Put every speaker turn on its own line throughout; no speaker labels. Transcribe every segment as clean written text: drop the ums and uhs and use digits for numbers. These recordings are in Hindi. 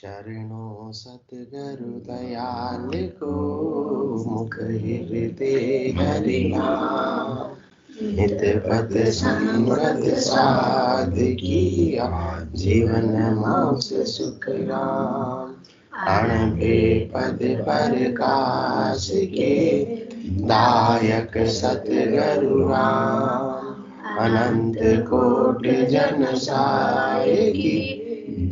शरणों सतगुरु दयाल को, मुख हृदय हरिनाम। नित पद संगत साध किया, जीवन मोक्ष सुख राम। अण पद प्रकाश के, दायक सतगुरु राम। अनंत कोट जन सायकी,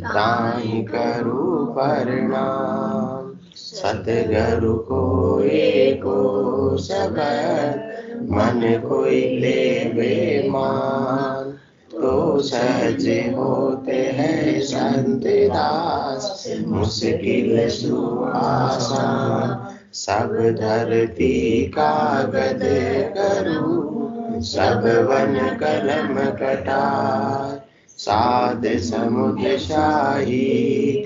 ताहि करू प्रणाम। सतगुरु को एको शब्द, मन कोई लेवे मान। तो सहज होते हैं संत दास, मुश्किल सुआसान। सब धरती कागज करूं, सब वन कलम कटार। साध समुद्र शाही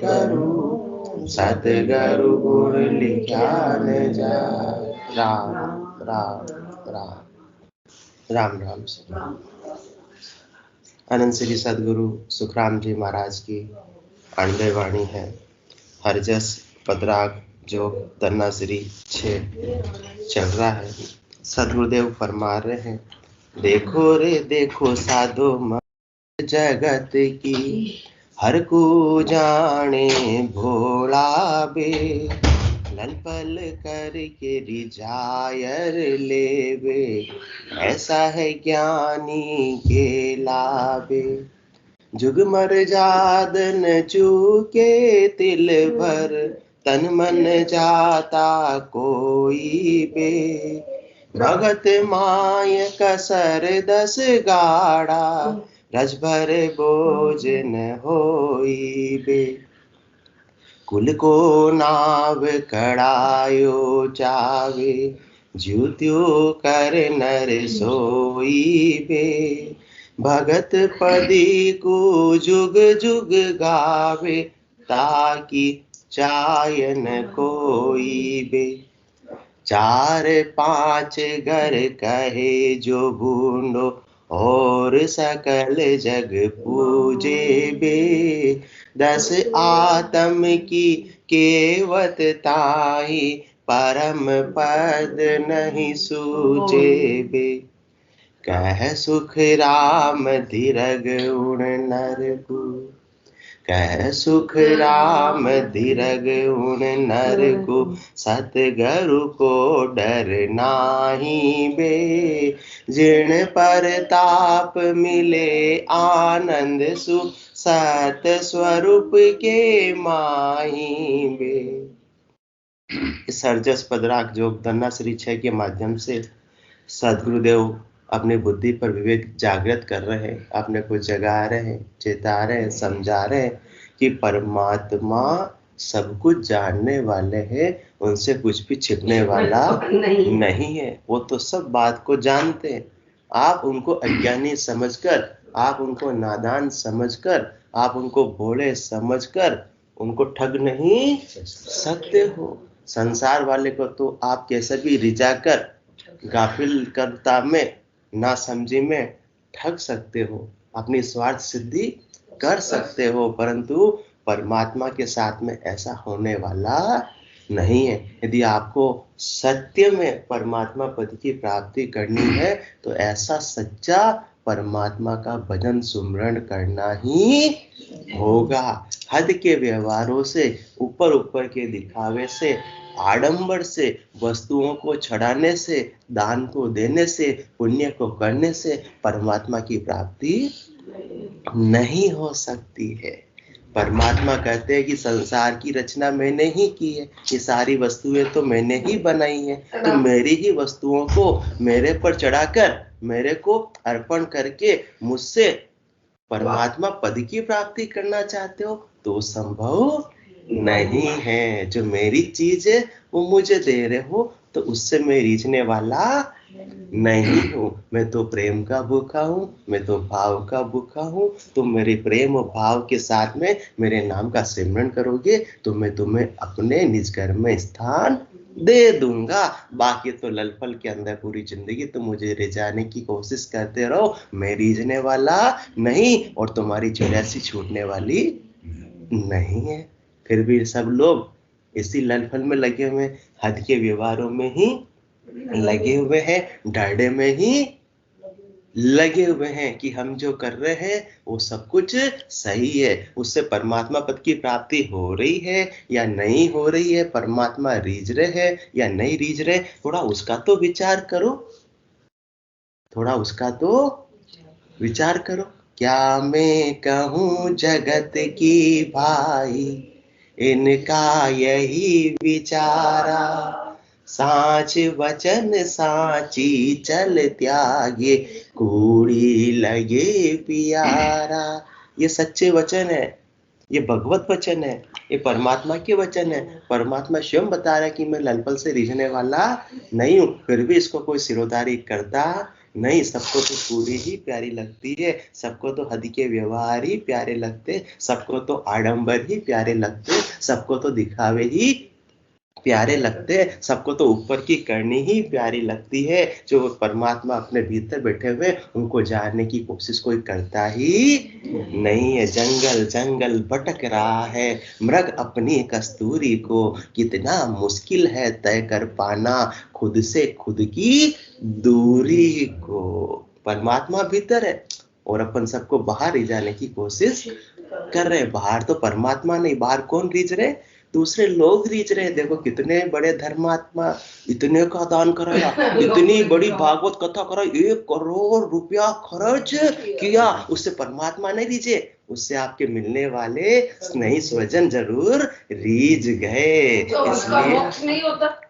करूं, सतगुरु गुण लिखा न जाए। राम राम राम राम राम से। अनंत श्री सदगुरु सुखराम जी महाराज की अणबे वाणी है। हरजस पदराग जो तन्ना श्री 6 चल रहा है। सदगुरुदेव फरमा रहे हैं, देखो रे देखो साधो मत जगत की, हर को जाने भोला बे। लल पल करके रिझायर लेवे, ऐसा है ज्ञानी के लाभे। जुग मर जादन चूके तिल भर, तन मन जाता कोई बे। भगत माय कसर 10 गाड़ा, रज भर बोझ न होई बे। कुल को नाव कड़ायो चावे, ज्योत्यो कर नर सोई बे। भगत पदी को जुग जुग गावे, ताकि चायन कोई बे। 4 5 घर कहे जो बूंदो, और सकल जग पूजे बे। 10 आत्म की केवत ताई, परम पद नहीं सूझे बे। कह सुख राम धीरग उण नर को, कह सुख राम धीरग उण नर को। सतगुरु को डर नाही बे। जिण परताप मिले आनंद सुख, सत स्वरूप के माही बे। इस हरजस पदराग जोग तन्ना श्री 6 के माध्यम से सदगुरुदेव अपनी बुद्धि पर विवेक जागृत कर रहे हैं, अपने को जगा रहे हैं, चेता रहे हैं, समझा रहे हैं कि परमात्मा सब कुछ जानने वाले हैं, उनसे कुछ भी छिपने वाला नहीं है। वो तो सब बात को जानते हैं। आप उनको अज्ञानी समझकर, आप उनको नादान समझकर, आप उनको भोले समझकर उनको ठग नहीं सकते हो। संसार वाले को तो आप कैसे भी रिझाकर गाफिल करता में, ना समझी में ठग सकते हो, अपनी स्वार्थ सिद्धि कर सकते हो, परंतु परमात्मा के साथ में ऐसा होने वाला नहीं है। यदि आपको सत्य में परमात्मा पद की प्राप्ति करनी है, तो ऐसा सच्चा परमात्मा का भजन सुमरण करना ही होगा। हद के व्यवहारों से, ऊपर ऊपर के दिखावे से, आडंबर से, वस्तुओं को छड़ाने से, दान को देने से, पुण्य को करने से परमात्मा की प्राप्ति नहीं हो सकती है। परमात्मा कहते हैं कि संसार की रचना मैंने ही की है, ये सारी वस्तुएं तो मैंने ही बनाई है। तो मेरी ही वस्तुओं को मेरे पर चढ़ाकर, मेरे को अर्पण करके मुझसे परमात्मा पद की प्राप्ति करना चाहते हो, तो संभव नहीं है। जो मेरी चीज है वो मुझे दे रहे हो, तो उससे मैं रीझने वाला नहीं हूँ। मैं तो प्रेम का भूखा हूँ, मैं तो भाव का भूखा हूँ। तुम मेरे प्रेम और भाव के साथ में मेरे नाम का सिमरन करोगे, तो मैं तुम्हें अपने निज घर में स्थान दे दूंगा। बाकी तो ललपल के अंदर पूरी जिंदगी तुम मुझे रिझाने की कोशिश करते रहो, मैं रीझने वाला नहीं, और तुम्हारी चुड़ैसी छूटने वाली नहीं है। फिर भी सब लोग इसी ललफल में लगे हुए हैं, हद के व्यवहारों में ही लगे हुए हैं, डरने में ही लगे हुए हैं कि हम जो कर रहे हैं वो सब कुछ सही है। उससे परमात्मा पद की प्राप्ति हो रही है या नहीं हो रही है, परमात्मा रीझ रहे हैं या नहीं रीझ रहे, थोड़ा उसका तो विचार करो, थोड़ा उसका तो विचार करो। क्या मैं कहूँ जगत की भाई, इनका यही विचारा, साच वचन साची चल त्यागे, कूड़ी लगे प्यारा। ये सच्चे वचन है, ये भगवत वचन है, ये परमात्मा के वचन है। परमात्मा स्वयं बता रहा है कि मैं ललपल से रिझने वाला नहीं हूँ, फिर भी इसको कोई सिरोधारी करता नहीं। सबको तो पूरी ही प्यारी लगती है, सबको तो हद के व्यवहार ही प्यारे लगते, सबको तो आडंबर ही प्यारे लगते, सबको तो दिखावे ही प्यारे लगते हैं, सबको तो ऊपर की करनी ही प्यारी लगती है। जो परमात्मा अपने भीतर बैठे हुए उनको जानने की कोशिश कोई करता ही नहीं है। जंगल जंगल भटक रहा है मृग अपनी कस्तूरी को, कितना मुश्किल है तय कर पाना खुद से खुद की दूरी को। परमात्मा भीतर है और अपन सबको बाहर ले जाने की कोशिश कर रहे हैं। बाहर तो परमात्मा नहीं, बाहर कौन रीझ रहे, दूसरे लोग रीझ रहे हैं। देखो कितने बड़े धर्मात्मा, इतने का दान कराया, इतनी बड़ी भागवत कथा कराई, 1 करोड़ रुपया खर्च किया, उससे परमात्मा नहीं रीझे, उससे आपके मिलने वाले स्नेही स्वजन जरूर रीझ गए, इसलिए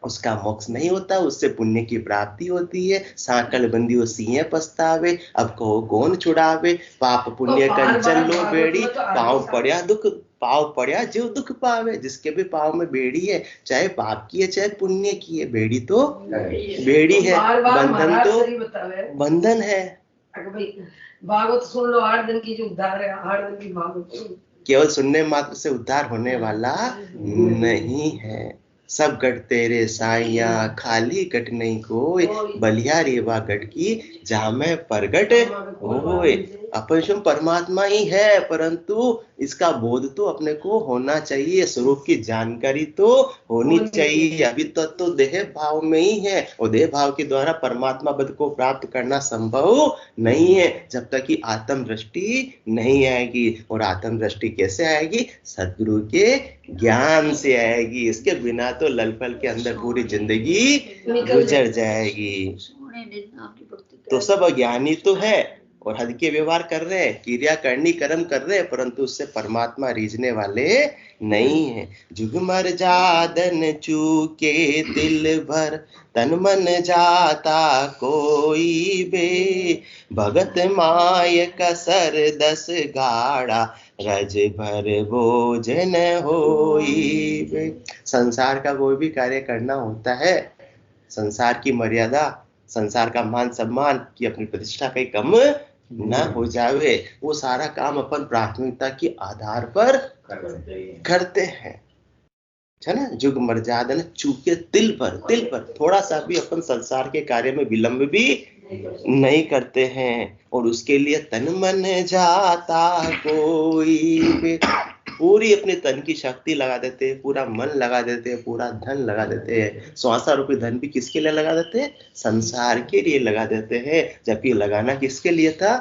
उसका मोक्ष नहीं होता, उससे पुण्य की प्राप्ति होती है। साकल बंदियों सिंह पछतावे, अब कहो कौन छुड़ावे, पाप पुण्य कंचन लो बेड़ी, पाव पड़या जो दुख पावे। जिसके भी पाव में बेड़ी है, चाहे पाप की है चाहे पुण्य की है, बेड़ी तो बेड़ी है, बंधन तो बंधन है।
भागवत सुन लो, 8 दिन की जो उद्धार है, 8 दिन की भागवत
केवल सुनने मात्र से उद्धार होने वाला नहीं है। सब गट तेरे साइया, खाली गट नहीं कोई, बलिहारी वा गट की जामे परगट होए। अपन स्वयं परमात्मा ही है, परंतु इसका बोध तो अपने को होना चाहिए, स्वरूप की जानकारी तो होनी चाहिए। अभी तक तो देह भाव में ही है और देह भाव के द्वारा परमात्मा पद को प्राप्त करना संभव नहीं है जब तक कि आत्म दृष्टि नहीं आएगी। और आत्म दृष्टि कैसे आएगी, सद्गुरु के ज्ञान से आएगी। इसके बिना तो ललपल के अंदर पूरी जिंदगी गुजर जाएगी। तो सब अज्ञानी तो है और हद के व्यवहार कर रहे हैं, क्रिया करनी कर्म कर रहे हैं, परंतु उससे परमात्मा रीझने वाले नहीं है। जुगमर जादन चूके दिल भर, तन मन जाता कोई बे, भगत माय कसर 10 गाड़ा, रज भर बोझ न होई बे। संसार का कोई भी कार्य करना होता है, संसार की मर्यादा, संसार का मान सम्मान की अपनी प्रतिष्ठा कहीं कम न हो जावे, वो सारा काम अपन प्राथमिकता के आधार पर करते हैं, है ना। जुग मर्यादा चूके तिल पर थोड़ा सा भी अपन संसार के कार्य में विलंब भी नहीं करते हैं। और उसके लिए तन मन जाता कोई भी, पूरी अपने तन की शक्ति लगा देते हैं, पूरा मन लगा देते हैं, पूरा धन लगा देते हैं। श्वासा रूपी धन भी किसके लिए लगा देते हैं, संसार के लिए लगा देते हैं। जबकि लगाना किसके लिए था,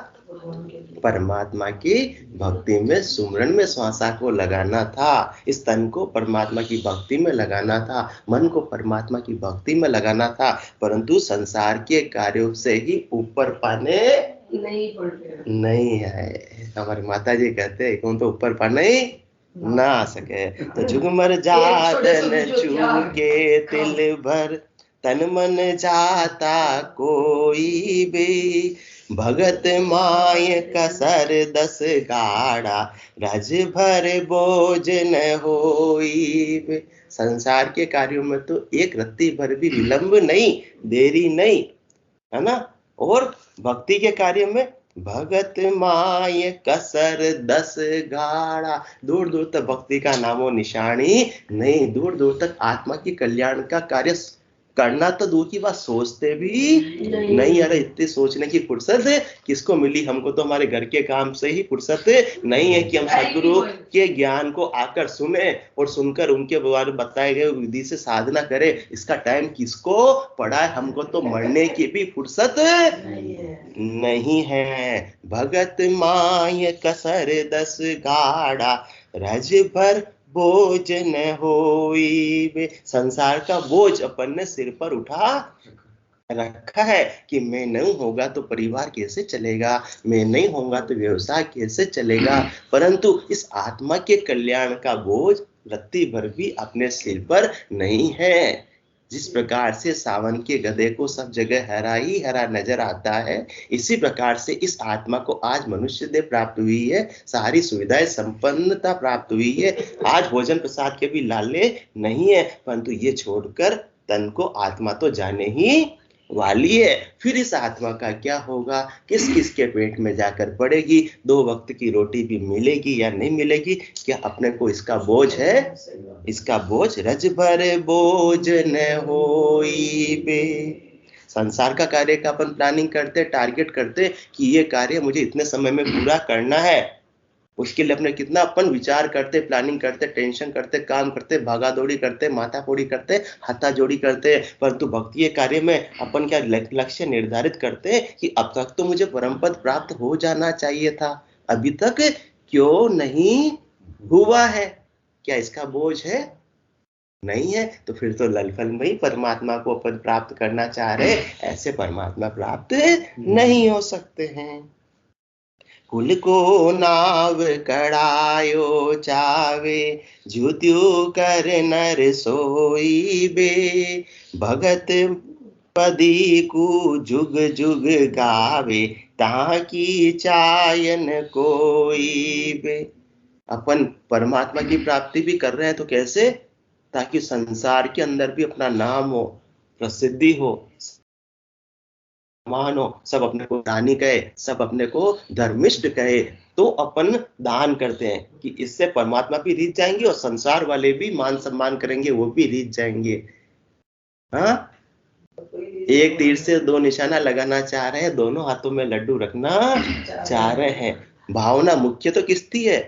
परमात्मा की भक्ति में, सुमरन में श्वासा को लगाना था। इस तन को परमात्मा की भक्ति में लगाना था, मन को परमात्मा की भक्ति में लगाना था, परंतु संसार के कार्यों से ही ऊपर पाने नहीं है। हमारी माता जी कहते हैं कौन तो ऊपर पाने ना आ सके। तो जुगमर जातन चूके तिल भर, तन मन जाता कोई भी, भगत माय कसर 10 गाड़ा, रज भर बोझ न होई। संसार के कार्यों में तो एक रत्ती भर भी विलंब नहीं, देरी नहीं, है ना। और भक्ति के कार्य में भगत माय कसर 10 गाड़ा, दूर दूर तक भक्ति का नामो निशानी नहीं, दूर दूर तक आत्मा की कल्याण का कार्य करना तो दूर की बात, सोचते भी नहीं। अरे इतनी सोचने की फुर्सत किसको मिली? हमको तो हमारे घर के काम से ही फुर्सत नहीं है कि हम सदगुरु के ज्ञान को आकर सुने और सुनकर उनके द्वारा बताए गए विधि से साधना करें। इसका टाइम किसको पड़ा है? हमको तो मरने की भी फुर्सत नहीं है। भगत माय कसर 10 गाड़ा, रज भर बोझ न होई बे। संसार का बोझ अपन ने सिर पर उठा रखा है कि मैं नहीं होगा तो परिवार कैसे चलेगा, मैं नहीं होगा तो व्यवसाय कैसे चलेगा। परंतु इस आत्मा के कल्याण का बोझ रत्ती भर भी अपने सिर पर नहीं है। जिस प्रकार से सावन के गधे को सब जगह हरा ही हरा नजर आता है, इसी प्रकार से इस आत्मा को आज मनुष्य देह प्राप्त हुई है, सारी सुविधाएं संपन्नता प्राप्त हुई है। आज भोजन प्रसाद के भी लाले नहीं है, परंतु ये छोड़कर तन को आत्मा तो जाने ही वाली है। फिर इस आत्मा का क्या होगा? किस किस के पेट में जाकर पड़ेगी? 2 वक्त की रोटी भी मिलेगी या नहीं मिलेगी? क्या अपने को इसका बोझ है? इसका बोझ रज भर बोझ न होई बे। संसार का कार्य का अपन प्लानिंग करते, टारगेट करते कि ये कार्य मुझे इतने समय में पूरा करना है। उसके लिए अपने कितना अपन विचार करते, प्लानिंग करते, टेंशन करते, काम करते, भागा दौड़ी करते, माथा फोड़ी करते, हाथा जोड़ी करते। परंतु भक्ति के कार्य में अपन क्या लक्ष्य निर्धारित करते कि अब तक तो मुझे परम पद प्राप्त हो जाना चाहिए था, अभी तक क्यों नहीं हुआ है? क्या इसका बोझ है? नहीं है। तो फिर तो ललफल में ही परमात्मा को अपन प्राप्त करना चाह रहे, ऐसे परमात्मा प्राप्त नहीं हो सकते हैं। कुल को नाव कड़ायो चावे, ज्योत्यु कर नर सोई बे। भगत पदी को जुग जुग गावे, ताकि चायन कोई बे। अपन परमात्मा की प्राप्ति भी कर रहे हैं तो कैसे? ताकि संसार के अंदर भी अपना नाम हो, प्रसिद्धि हो, मान हो, सब अपने को दानी कहे, सब अपने को धर्मिष्ठ कहे। तो अपन दान करते हैं कि इससे परमात्मा भी रीझ जाएंगे और संसार वाले भी मान सम्मान करेंगे, वो भी रीझ जाएंगे। हाँ, एक तीर से 2 निशाना लगाना चाह रहे हैं, दोनों हाथों में लड्डू रखना चाह रहे हैं। भावना मुख्य तो किसकी है?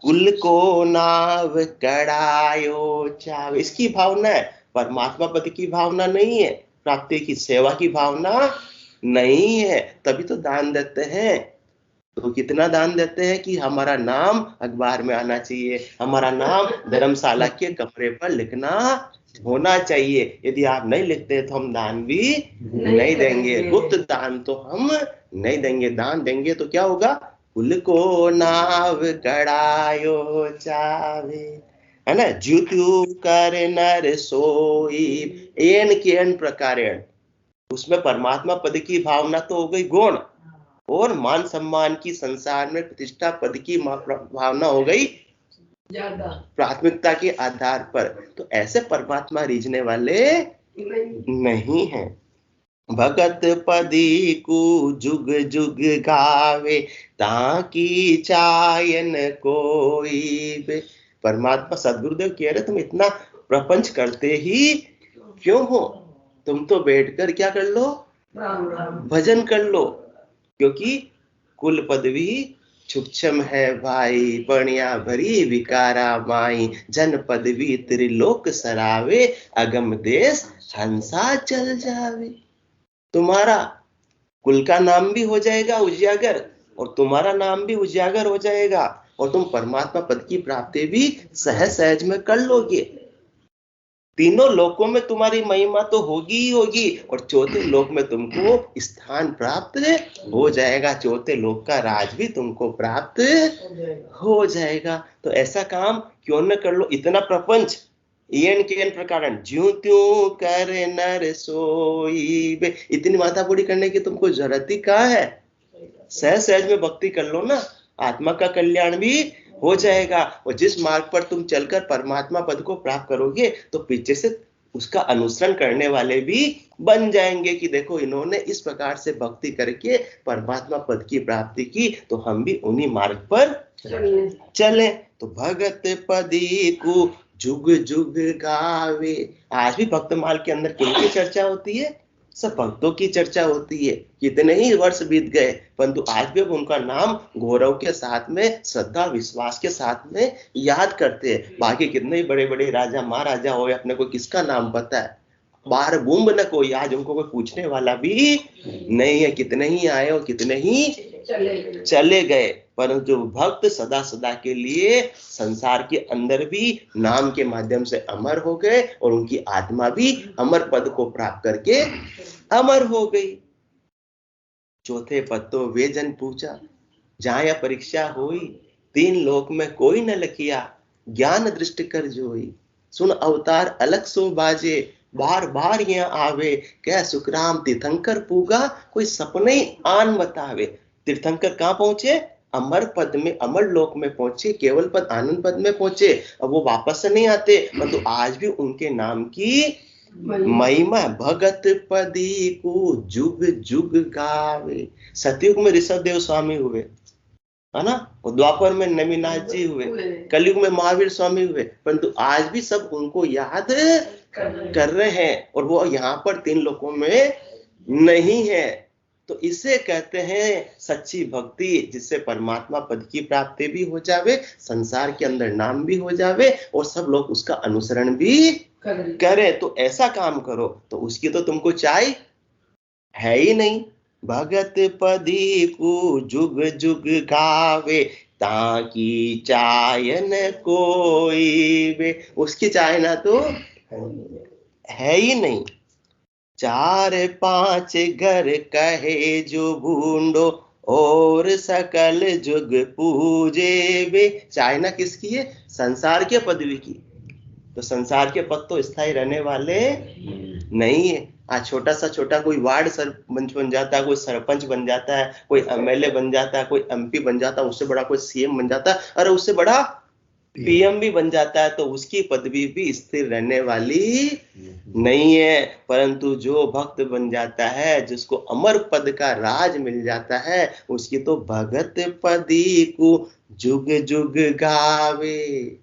कुल को नाव कड़ायो चाव, इसकी भावना है। परमात्मा पद की भावना नहीं है, प्राप्ति की सेवा की भावना नहीं है। तभी तो दान देते हैं। तो कितना दान देते हैं कि हमारा नाम अखबार में आना चाहिए, हमारा नाम धर्मशाला के कपड़े पर लिखना होना चाहिए। यदि आप नहीं लिखते तो हम दान भी नहीं देंगे, गुप्त दान तो हम नहीं देंगे। दान देंगे तो क्या होगा? कुल को नाव कड़ायो चावे, है ना? ज्योत्यु कर नर सोई, एन के एन प्रकारेण। उसमें परमात्मा पद की भावना तो हो गई गौण, और मान सम्मान की, संसार में प्रतिष्ठा पद की भावना हो गई प्राथमिकता के आधार पर। तो ऐसे परमात्मा रीझने वाले नहीं हैं। भगत पदी को जुग जुग गावे, ताकि चायन कोई बे। परमात्मा सदगुरुदेव कह रहे तुम इतना प्रपंच करते ही क्यों हो? तुम तो बैठकर क्या कर लो? भजन कर लो। क्योंकि कुल पदवी छुक्षम है भाई, पणिया भरी विकारा माई। जन पदवी त्रिलोक सरावे, अगम देश हंसा चल जावे। तुम्हारा कुल का नाम भी हो जाएगा उजागर, और तुम्हारा नाम भी उजागर हो जाएगा, और तुम परमात्मा पद की प्राप्ति भी सहज सहज में कर लोगे। तीनों लोकों में तुम्हारी महिमा तो होगी ही होगी, और चौथे लोक में तुमको स्थान प्राप्त हो जाएगा। चौथे लोक का राज भी तुमको प्राप्त हो जाएगा। तो ऐसा काम क्यों न कर लो? इतना प्रपंच एन के एन प्रकार, ज्यों त्यों कर नर सोई बे। इतनी माथापड़ी करने की तुमको जरूरत ही कहाँ है? सहज सहज में भक्ति कर लो ना, आत्मा का कल्याण भी हो जाएगा। और जिस मार्ग पर तुम चलकर परमात्मा पद को प्राप्त करोगे, तो पीछे से उसका अनुसरण करने वाले भी बन जाएंगे कि देखो इन्होंने इस प्रकार से भक्ति करके परमात्मा पद की प्राप्ति की, तो हम भी उन्हीं मार्ग पर चलें। तो भगत पदी को जुग जुग गावे। आज भी भक्तमाल के अंदर किनकी चर्चा होती है? सब भक्तों की चर्चा होती है। कितने ही वर्ष बीत गए परंतु आज भी उनका नाम गौरव के साथ में, श्रद्धा विश्वास के साथ में याद करते हैं। बाकी कितने ही बड़े बड़े राजा महाराजा हो, अपने को किसका नाम पता है? बाहर बूंब न कोई, आज उनको कोई पूछने वाला भी नहीं है। कितने ही आए और कितने ही चले गए, परंतु जो भक्त सदा सदा के लिए संसार के अंदर भी नाम के माध्यम से अमर हो गए और उनकी आत्मा भी अमर पद को प्राप्त करके अमर हो गई। चौथे पद तो वे जन पूछा, जाया परीक्षा हुई, तीन लोक में कोई न लखिया, ज्ञान दृष्टि कर जोई, सुन अवतार अलग सो बाजे, बार बार यहाँ आवे, क्या सुखराम तीर्थंकर पूगा, कोई सपने आन बतावे। तीर्थंकर कहाँ पहुंचे? अमर पद में, अमर लोक में पहुंचे, केवल पद आनंद पद में पहुंचे। अब वो वापस से नहीं आते, परंतु आज भी उनके नाम की महिमा भगत पदी को जुग जुग गावे। सतयुग में ऋषभ देव स्वामी हुए, है ना, द्वापर में नमीनाथ जी हुए, कलयुग में महावीर स्वामी हुए, परंतु आज भी सब उनको याद कर रहे हैं और वो यहाँ पर तीन लोकों में नहीं है। तो इसे कहते हैं सच्ची भक्ति, जिससे परमात्मा पद की प्राप्ति भी हो जावे, संसार के अंदर नाम भी हो जावे और सब लोग उसका अनुसरण भी करे। तो ऐसा काम करो तो उसकी तो तुमको चाय है ही नहीं। भगत पदी को जुग जुग गावे, ताकि चाय न कोई वे, उसकी चाय ना तो है ही नहीं। चार पांच घर कहे जो भूंडो, और सकल जुग पूजे वे। चाइना किसकी है? संसार के पदवी की। तो संसार के पद तो स्थायी रहने वाले नहीं है। आज छोटा कोई वार्ड सरपंच बन जाता है, कोई सरपंच बन जाता है, कोई एमएलए बन जाता है, कोई एमपी बन जाता है, उससे बड़ा कोई सीएम बन जाता है, अरे उससे बड़ा पीएम भी बन जाता है, तो उसकी पदवी भी स्थिर रहने वाली नहीं है। परंतु जो भक्त बन जाता है, जिसको अमर पद का राज मिल जाता है, उसकी तो भगत पदी को जुग जुग गावे।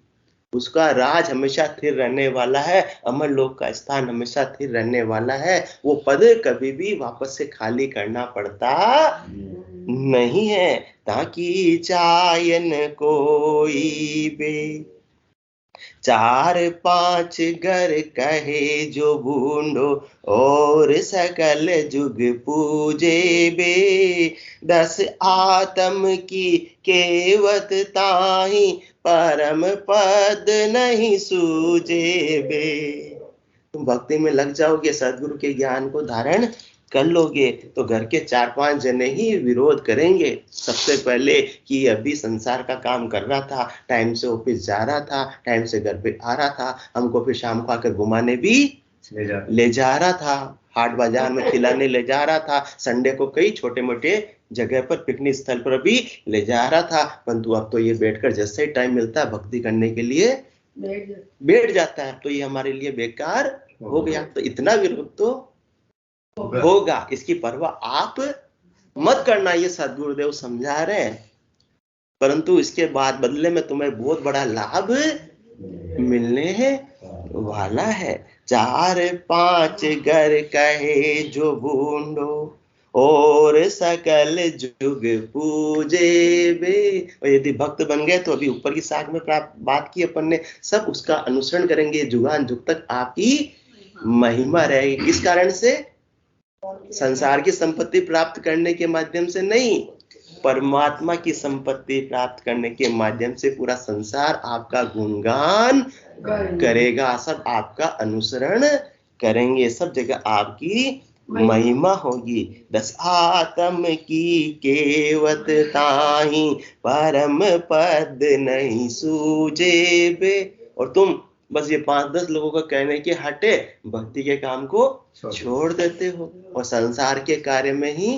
उसका राज हमेशा स्थिर रहने वाला है, अमर लोक का स्थान हमेशा स्थिर रहने वाला है। वो पद कभी भी वापस से खाली करना पड़ता नहीं है। ताकि चायन कोई बे, चार पांच घर कहे जो भूंडो, और सकल जुग पूजे बे। 10 आत्म की केवत ताही, परम पद नहीं सूझे बे। तुम भक्ति में लग जाओगे, सदगुरु के ज्ञान को धारण कर लोगे, तो घर के 4-5 जने ही विरोध करेंगे। सबसे पहले कि अभी संसार का काम कर रहा था, टाइम से ऑफिस जा रहा था, टाइम से घर पे आ रहा था, हमको फिर शाम को आकर घुमाने भी ले जा रहा था, हाट बाजार में खिलाने ले जा रहा था, संडे को कई छोटे मोटे जगह पर पिकनिक स्थल पर भी ले जा रहा था। परंतु अब तो ये बैठकर जैसे ही टाइम मिलता है भक्ति करने के लिए बैठ जाता है, तो ये हमारे लिए बेकार हो गया। तो इतना विरोध तो होगा, इसकी परवाह आप मत करना, ये सदगुरुदेव समझा रहे हैं। परंतु इसके बाद बदले में तुम्हें बहुत बड़ा लाभ मिलने वाला है। 4-5 घर कहे जो भूंडो, और सकल जुग पूजे बे। और यदि भक्त बन गए तो अभी ऊपर की साख में बात की अपन ने, सब उसका अनुसरण करेंगे, जुगान जुग तक आपकी महिमा रहेगी। किस कारण से? संसार की संपत्ति प्राप्त करने के माध्यम से नहीं, परमात्मा की संपत्ति प्राप्त करने के माध्यम से पूरा संसार आपका गुणगान करेगा, सब आपका अनुसरण करेंगे, सब जगह आपकी महिमा होगी। 10 आत्म की केवत ताही, परम पद नहीं सूझे बे। और तुम बस ये 5-10 लोगों का कहने के हटे भक्ति के काम को छोड़ देते हो और संसार के कार्य में ही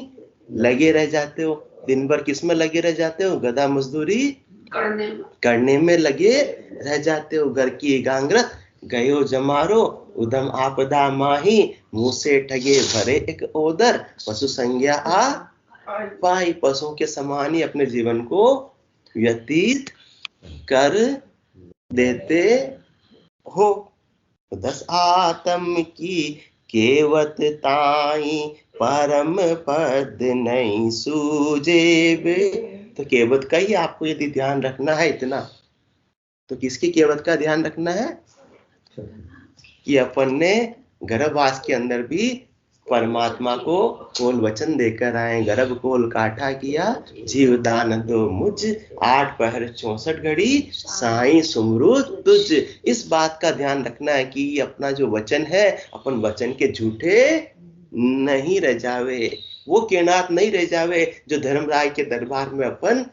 लगे रह जाते हो। दिन भर किस में लगे रह जाते हो? गधा मजदूरी करने में लगे रह जाते हो। घर की गांगरत गयो जमारो, उधम आपदा माही, मुंह से ठगे भरे एक ओदर, पशु संज्ञा आ पाई। पशुओं के समान ही अपने जीवन को व्यतीत कर देते हो। 10 आत्म की केवत ताई परम पद नहीं सूझे बे। तो केवत का ही आपको यदि ध्यान रखना है इतना, तो किसकी केवत का ध्यान रखना है कि अपन ने गर्भवास के अंदर भी परमात्मा को कोल वचन देकर आए। गर्भ कोल काठा किया जीवदान दो मुझ, 8 पहर 64 घड़ी साईं सुमरू तुझ। इस बात का ध्यान रखना है कि अपना जो वचन है, अपन वचन के झूठे नहीं रह जावे, वो केनात नहीं रह जावे जो धर्मराय के दरबार में अपन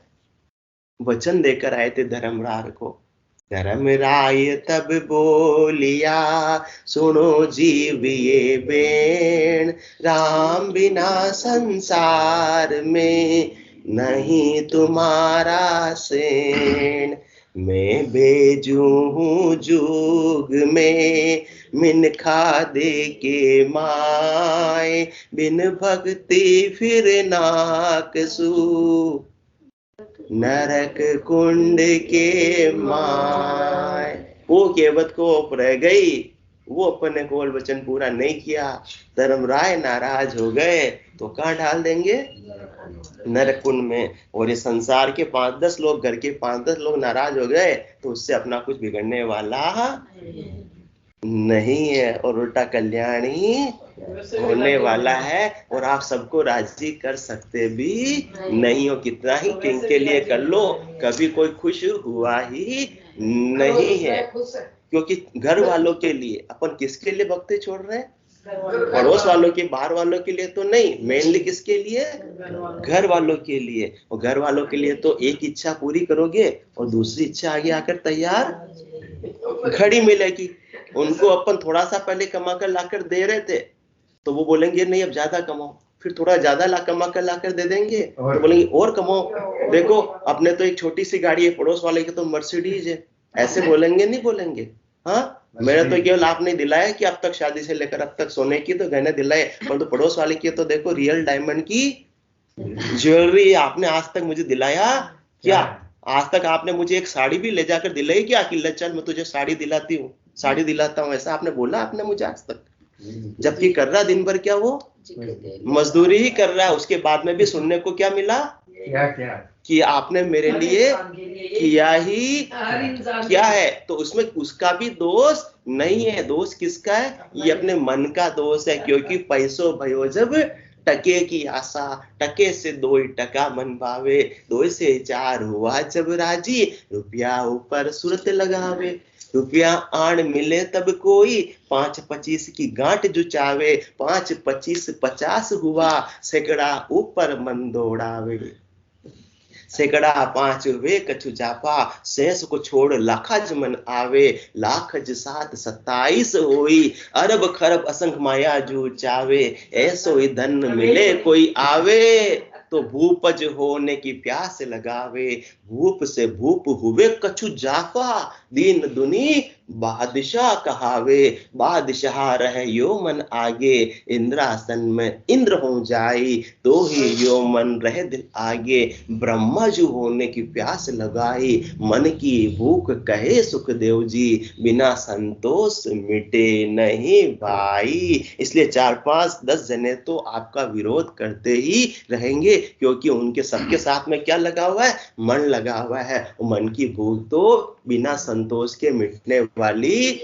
वचन देकर आए थे धर्मराय को। धर्मराय तब बोलिया सुनो जीव ये बेण, राम बिना संसार में नहीं तुम्हारा सेण। मैं भेजू हूँ जुग में मिनखा दे के माए, बिन भक्ति फिर नाकसू नरक कुंड के माय। वो केवत को रह गई, वो अपने कोल वचन पूरा नहीं किया, धर्मराय नाराज हो गए तो कहाँ डाल देंगे? नरक कुंड में। और ये संसार के 5-10 लोग, घर के 5-10 लोग नाराज हो गए तो उससे अपना कुछ बिगड़ने वाला नहीं है, और उल्टा कल्याण ही होने वाला है। और आप सबको राजी कर सकते भी नहीं हो, कितना ही किंग के लिए कर लो, कभी कोई खुश हुआ ही नहीं है। क्योंकि घर वालों के लिए अपन किसके लिए भक्ति छोड़ रहे हैं? पड़ोस वालों के, बाहर वालों के लिए तो नहीं, मेनली किसके लिए? घर वालों के लिए। और घर वालों के लिए तो एक इच्छा पूरी करोगे और दूसरी इच्छा आगे आकर तैयार खड़ी मिलेगी। उनको अपन थोड़ा सा पहले कमा कर लाकर दे रहे थे तो वो बोलेंगे नहीं अब ज्यादा कमाओ, फिर थोड़ा ज्यादा कमा कर लाकर दे देंगे तो बोलेंगे और कमाओ। देखो अपने तो एक छोटी सी गाड़ी है, पड़ोस वाले की तो मर्सिडीज है। ऐसे बोलेंगे नहीं बोलेंगे? हाँ, मेरा तो केवल आपने दिलाया कि अब तक शादी से लेकर अब तक सोने की तो गहने दिलाए, पर तो पड़ोस वाले की तो देखो रियल डायमंड की ज्वेलरी आपने आज तक मुझे दिलाया क्या? आज तक आपने मुझे एक साड़ी भी ले जाकर दिलाई क्या कि ले चल मैं तुझे साड़ी दिलाती हूँ, साड़ी दिलाता हूँ, ऐसा आपने बोला आपने मुझे आज तक? जबकि कर रहा दिन भर क्या वो मजदूरी ही कर रहा है। उसके बाद में भी सुनने को क्या मिला? क्या कि आपने मेरे लिए किया ही क्या है। तो उसमें उसका भी दोष नहीं है। दोष किसका है? ये अपने मन का दोष है। क्योंकि पैसों भयो जब टके की आशा, टके से 2 टका मन भावे, 2 से 4 हुआ जब राजी, रुपया ऊपर सूरत लगावे। रुपया आण मिले तब कोई, 5-25 की गांठ जुचावे, 5-25 50 हुआ, सैकड़ा ऊपर मन दौड़ावे। सैकड़ा 5 वे कछु जापा, शेष को छोड़ लाखज मन आवे, लाखज 7 27 होई, अरब खरब असंख्य माया जो चावे, ऐसो ही धन मिले कोई आवे, तो भूपज होने की प्यास लगावे, भूप से भूप हुए कछु जाफा, दीन दुनी बादशाह कहावे, बादशाह रहे यो मन आगे, इंद्रासन में इंद्र हो जाई, तो ही यो मन रहे दिल आगे, ब्रह्मा जो होने की प्यास लगाई, मन की भूख कहे सुखदेव जी, बिना संतोष मिटे नहीं भाई। इसलिए 4-5-10 जने तो आपका विरोध करते ही रहेंगे, क्योंकि उनके सबके साथ में क्या लगा हुआ है? मन लगा हुआ है। मन की भूख तो बिना संतोष के मिटने वाली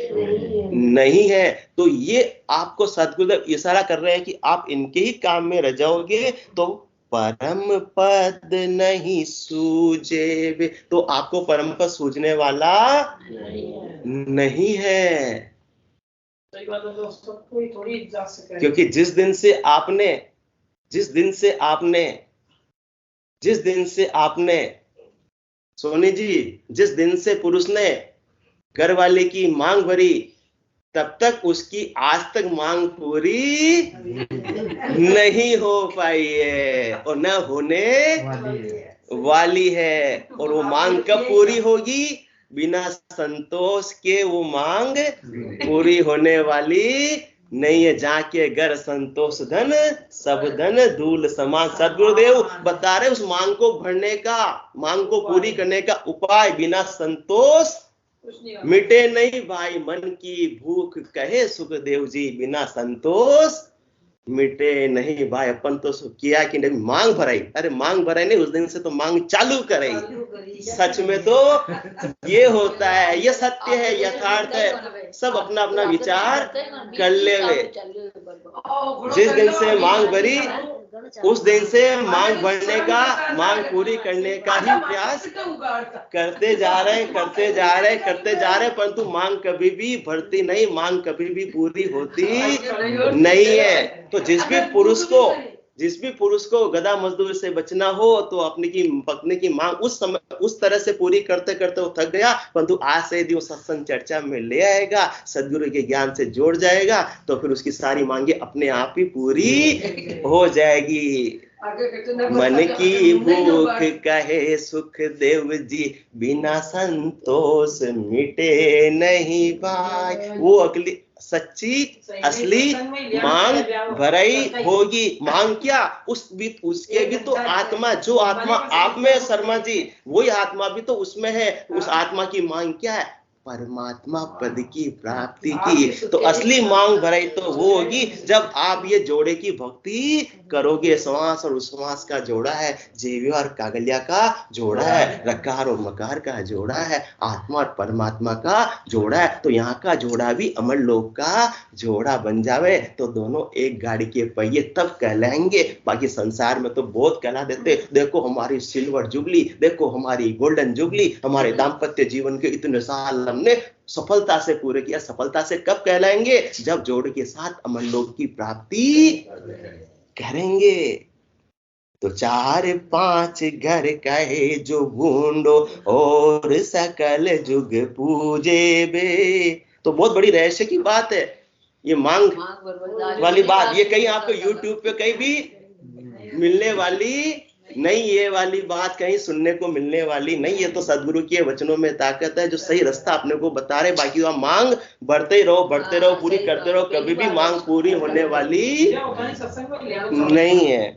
नहीं है। तो ये आपको सद्गुरुदेव इशारा कर रहे हैं कि आप इनके ही काम में रह जाओगे तो परम पद नहीं सूझे। तो आपको परम पद सूझने वाला नहीं है। क्योंकि जिस दिन से आपने सोनी जी, जिस दिन से पुरुष ने घर वाले की मांग भरी, तब तक उसकी आज तक मांग पूरी नहीं हो पाई है और न होने वाली है। और वो मांग कब पूरी होगी? बिना संतोष के वो मांग पूरी होने वाली नहीं है। जाके घर संतोष धन, सब धन धूल समान। सद्गुरुदेव बता रहे उस मांग को भरने का, मांग को पूरी करने का उपाय बिना संतोष मिटे नहीं भाई मन की भूख, कहे सुखदेव जी बिना संतोष मिटे नहीं भाई। अपन तो किया कि नहीं मांग भराई, अरे मांग भराई नहीं, उस दिन से तो मांग चालू कराई। सच में तो ये होता है, ये सत्य है, यथार्थ है। सब अपना अपना विचार कर ले। जिस दिन से मांग भरी उस दिन से मांग भरने का, मांग पूरी करने का ही प्रयास करते जा रहे, परंतु मांग कभी भी भरती नहीं, मांग कभी भी पूरी होती नहीं है। तो जिस भी पुरुष को गधा मजदूर से बचना हो तो अपनी की पत्नी की मांग उस तरह से पूरी करते करते वो थक गया, परंतु आज से यदि वो सत्संग चर्चा में ले आएगा, सदगुरु के ज्ञान से जोड़ जाएगा, तो फिर उसकी सारी मांगे अपने आप ही पूरी हो जाएगी। मन की भूख कहे सुखदेव जी बिना संतोष मिटे नहीं भाई। वो अगली सच्ची असली मांग भराई होगी। मांग क्या, उसके भी तो आत्मा, जो आत्मा आप में है शर्मा जी, वही आत्मा भी तो उसमें है। उस आत्मा की मांग क्या है, परमात्मा पद की प्राप्ति की। तो असली मांग भराई तो वो होगी जब आप ये जोड़े की भक्ति करोगे। श्वास और उश्वास का जोड़ा है, जेवी और कागलिया का जोड़ा है, रकार और मकार का जोड़ा है, आत्मा और परमात्मा का जोड़ा है। तो यहाँ का जोड़ा भी अमर लोक का जोड़ा बन जावे तो दोनों एक गाड़ी के पहिए तब कहलाएंगे। बाकी संसार में तो बहुत कहला देते, देखो हमारी सिल्वर जुबली, देखो हमारी गोल्डन जुबली, हमारे दाम्पत्य जीवन के इतने साल हमने सफलता से पूरे किया। सफलता से कब कहलाएंगे, जब जोड़ के साथ अमर लोक की प्राप्ति करेंगे। तो 4-5 घर कहे जो भूंडो और सकल जुग पूजे बे। तो बहुत बड़ी रहस्य की बात है ये मांग वाली बात। ये कहीं आपको YouTube पे कहीं भी मिलने वाली नहीं, ये वाली बात कहीं सुनने को मिलने वाली नहीं। ये तो सदगुरु के वचनों में ताकत है जो सही रास्ता अपने को बता रहे। बाकी आप मांग बढ़ते रहो, पूरी करते रहो, कभी भी मांग पूरी होने वाली नहीं है।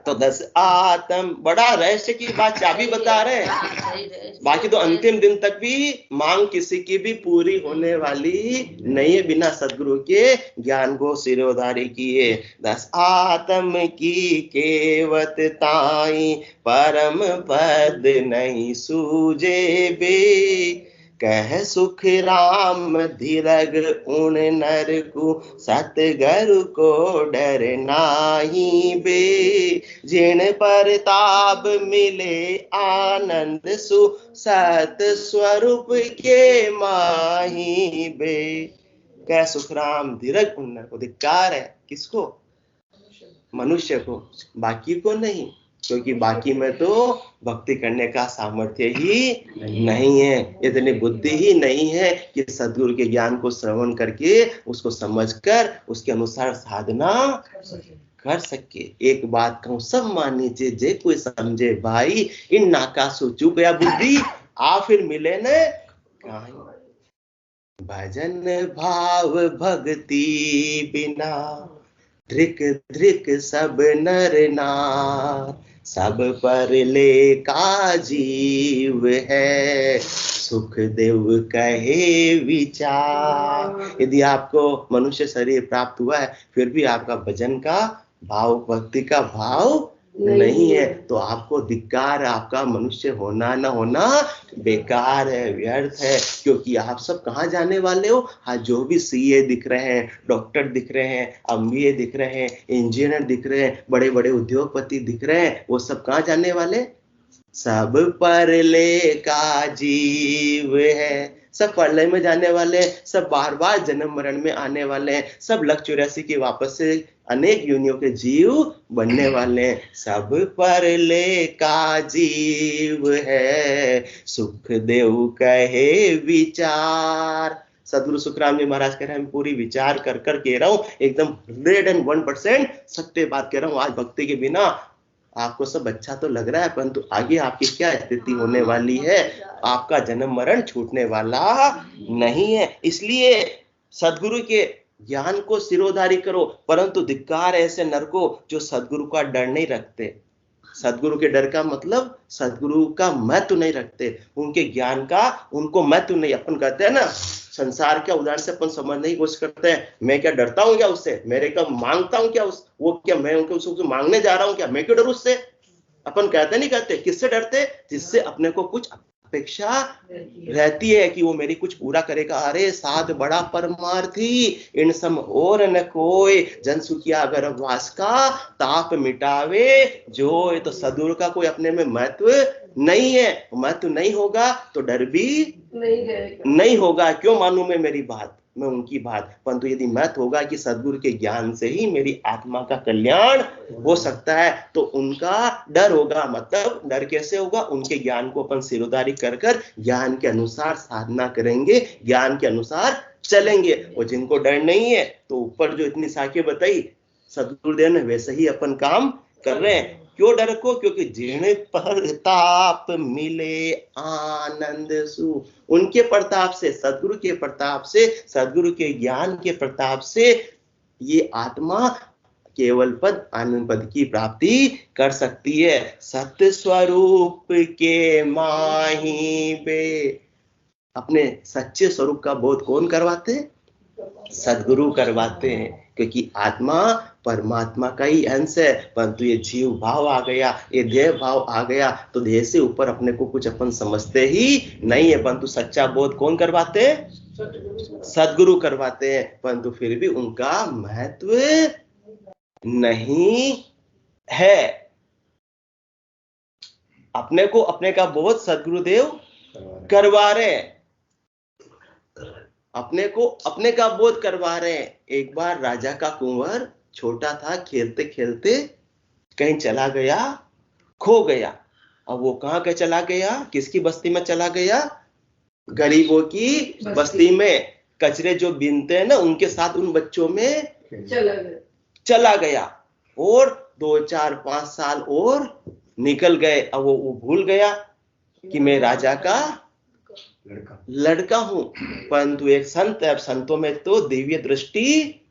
तो 10 आत्म बड़ा रहस्य की बात चाबी बता रहे हैं। बाकी तो अंतिम दिन तक भी मांग किसी की भी पूरी होने वाली नहीं है बिना सदगुरु के ज्ञान को सिरोधारी किए। 10 आत्म की केवत ताई परम पद नहीं सूझे बे। कह सुख राम धीरग उन नर को सतगुरु को डर नाही बे। जिन परताप मिले आनंद सु सत स्वरूप के माही बे। कह सुख राम धीरग उन नर को, धिक्कार है किसको, मनुष्य को, बाकी को नहीं, क्योंकि बाकी में तो भक्ति करने का सामर्थ्य ही नहीं है, इतनी बुद्धि ही नहीं है कि सदगुरु के ज्ञान को श्रवण करके उसको समझकर उसके अनुसार साधना कर सके। एक बात कहूं सब मान लीजिए, जे कोई समझे भाई इन नाकासु चुप गया बुद्धि आ फिर मिले न कहीं। भजन भाव भक्ति बिना ध्रिक ध्रिक सब नर नार। सब पर ले का जीव है सुखदेव कहे विचार। यदि आपको मनुष्य शरीर प्राप्त हुआ है फिर भी आपका भजन का भाव, भक्ति का भाव नहीं है तो आपको धिक्कार, आपका मनुष्य होना न होना बेकार है, व्यर्थ है। क्योंकि आप सब कहाँ जाने वाले हो? हाँ, जो भी सीए दिख रहे हैं, डॉक्टर दिख रहे हैं, एमबीए दिख रहे हैं, इंजीनियर दिख रहे हैं, बड़े बड़े उद्योगपति दिख रहे हैं, वो सब कहाँ जाने वाले? सब परले का जीव है, सब प्रलय में जाने वाले, सब बार बार जन्म मरण में आने वाले हैं, सब लख 84 की वापस से अनेक योनियों के जीव बनने वाले हैं। सब परले का जीव है सुखदेव कहे विचार। सदगुरु सुखराम जी महाराज कह रहे हैं, मैं पूरी विचार कर कर कह रहा हूँ, एकदम 101% सत्य बात कह रहा हूँ। आज भक्ति के बिना आपको सब अच्छा तो लग रहा है, परंतु आगे आपकी क्या स्थिति होने वाली है? आपका जन्म मरण छूटने वाला नहीं है। इसलिए सदगुरु के ज्ञान को सिरोधारी करो, परंतु धिक्कार ऐसे नर को जो सदगुरु का डर नहीं रखते। सदगुरु के डर का मतलब सदगुरु का महत्व नहीं रखते, उनके ज्ञान का उनको महत्व नहीं। अपन कहते हैं ना संसार का उदाहरण से अपन समझने की कोशिश करते हैं, मैं क्या डरता हूं क्या उससे, मेरे का मांगता हूं क्या वो क्या मैं उनके उसको मांगने जा रहा हूं क्या, मैं क्यों डरूं उससे। अपन कहते नहीं कहते, किससे डरते, जिससे अपने को कुछ अपेक्षा रहती है कि वो मेरी कुछ पूरा करेगा। अरे साध बड़ा परमार्थी इन सम और न कोई, जन सुखिया गर्भवास का ताप मिटावे जो। तो सदगुरु का कोई अपने में महत्व नहीं है, महत्व नहीं होगा तो डर भी नहीं होगा। क्यों मानूं मैं मेरी बात, मैं उनकी बात, परंतु यदि महत्व होगा कि सदगुरु के ज्ञान से ही मेरी आत्मा का कल्याण हो सकता है तो उनका डर होगा। मतलब डर कैसे होगा, उनके ज्ञान को अपन सिरोधारी कर कर ज्ञान के अनुसार साधना करेंगे, ज्ञान के अनुसार चलेंगे। और जिनको डर नहीं है तो ऊपर जो इतनी साखें बताई सदगुरुदेव ने वैसे ही अपन काम कर रहे हैं। क्यों डर को, क्योंकि जिन प्रताप मिले आनंद सु, उनके प्रताप से, सदगुरु के प्रताप से, सदगुरु के ज्ञान के प्रताप से ये आत्मा केवल पद आनंद पद की प्राप्ति कर सकती है। सत्य स्वरूप के माही बे, अपने सच्चे स्वरूप का बोध कौन करवाते, सदगुरु करवाते हैं। क्योंकि आत्मा परमात्मा का ही अंश है, परंतु ये जीव भाव आ गया, ये देह भाव आ गया तो देह से ऊपर अपने को कुछ अपन समझते ही नहीं है। परंतु सच्चा बोध कौन करवाते हैं, सदगुरु करवाते हैं, परंतु फिर भी उनका महत्व नहीं है। अपने को अपने का बोध सदगुरुदेव करवा रहे हैं, अपने को अपने का बोध करवा रहे हैं। एक बार राजा का कुंवर छोटा था, खेलते खेलते कहीं चला गया, खो गया। अब वो कहाँ के चला गया, किसकी बस्ती में चला गया, गरीबों की बस्ती में। कचरे जो बीनते हैं ना उनके साथ उन बच्चों में चला गया। और 2 4 5 साल और निकल गए। अब वो भूल गया कि मैं राजा का लड़का हूं। परंतु एक संत है, अब संतों में तो दिव्य दृष्टि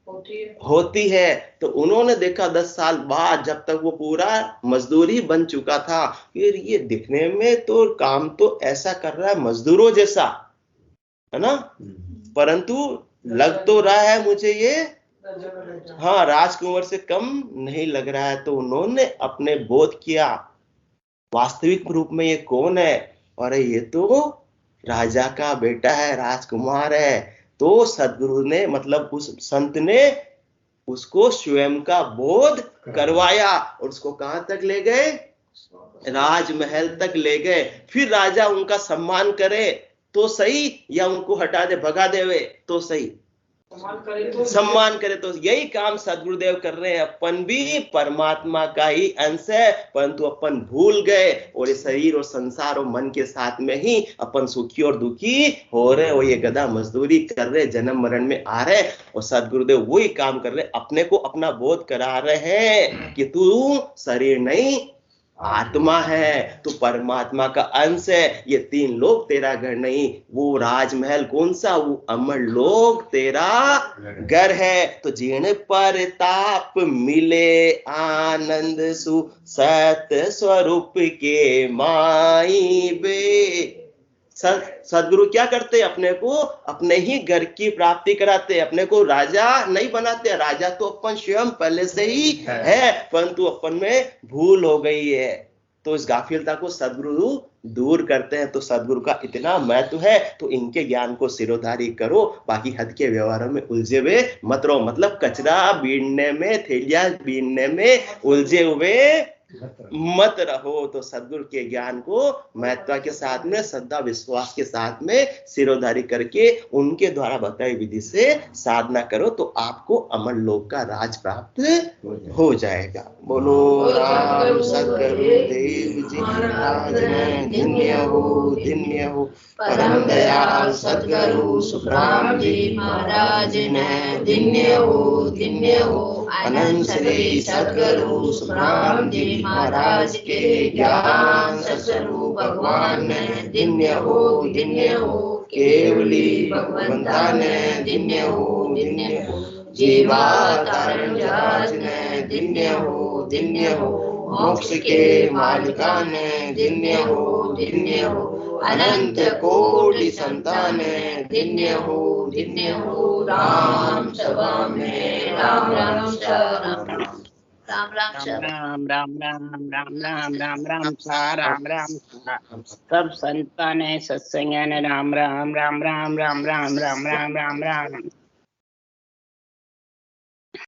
होती है। तो उन्होंने देखा 10 साल बाद, जब तक वो पूरा मजदूरी बन चुका था, फिर ये दिखने में तो काम तो ऐसा कर रहा है मजदूरों जैसा, है ना, परंतु लग तो रहा है मुझे ये हाँ राजकुमार से कम नहीं लग रहा है। तो उन्होंने अपने बोध किया वास्तविक रूप में ये कौन है, और ये तो राजा का बेटा है, राजकुमार है। तो सदगुरु ने मतलब उस संत ने उसको स्वयं का बोध करवाया और उसको कहां तक ले गए, राजमहल तक ले गए। फिर राजा उनका सम्मान करे तो सही, या उनको हटा दे भगा देवे तो सही, सम्मान करे तो। यही काम सदगुरुदेव कर रहे हैं। अपन भी परमात्मा का ही अंश है, परंतु अपन भूल गए और ये शरीर और संसार और मन के साथ में ही अपन सुखी और दुखी हो रहे और ये गधा मजदूरी कर रहे, जन्म मरण में आ रहे। और सदगुरुदेव वही काम कर रहे, अपने को अपना बोध करा रहे हैं कि तू शरीर नहीं आत्मा है, तो परमात्मा का अंश है। ये 3 लोक तेरा घर नहीं, वो राजमहल कौन सा, वो अमर लोक तेरा घर है। तो जीण पर ताप मिले आनंद सु, सत्य स्वरूप के माई बे। सदगुरु क्या करते, अपने को अपने ही घर की प्राप्ति कराते, अपने को राजा नहीं बनाते। राजा तो अपन स्वयं पहले से ही है, परंतु अपन में भूल हो गई है। तो इस गाफिलता को सदगुरु दूर करते हैं। तो सदगुरु का इतना महत्व है, तो इनके ज्ञान को सिरोधारी करो, बाकी हद के व्यवहारों में उलझे हुए मत रहो। मतलब कचरा बीनने में, थैलियां बीनने में उलझे हुए मत रहो। तो सदगुरु के ज्ञान को महत्व के साथ में, श्रद्धा विश्वास के साथ में सिरोधारी करके उनके द्वारा बताई विधि से साधना करो, तो आपको अमर लोक का राज प्राप्त हो जाएगा। बोलो राम सदगुरु देव जी महाराज ने धन्य हो परम दयाल सदगुरु सुखराम जी महाराज ने धन्य हो अनंत श्री सदगुरु सुखराम जी महाराज के ज्ञान सत्स्वरूप भगवान ने धन्य हो केवली भगवंता ने धन्य हो जीवा तारण जहाज ने धन्य हो मोक्ष के मालिकाने दिन्य हो अनंत कोटि संताने दिन्य हो राम सभा में राम राम राम
राम राम सब संतान है सत्संग राम राम राम राम राम राम राम राम राम राम राम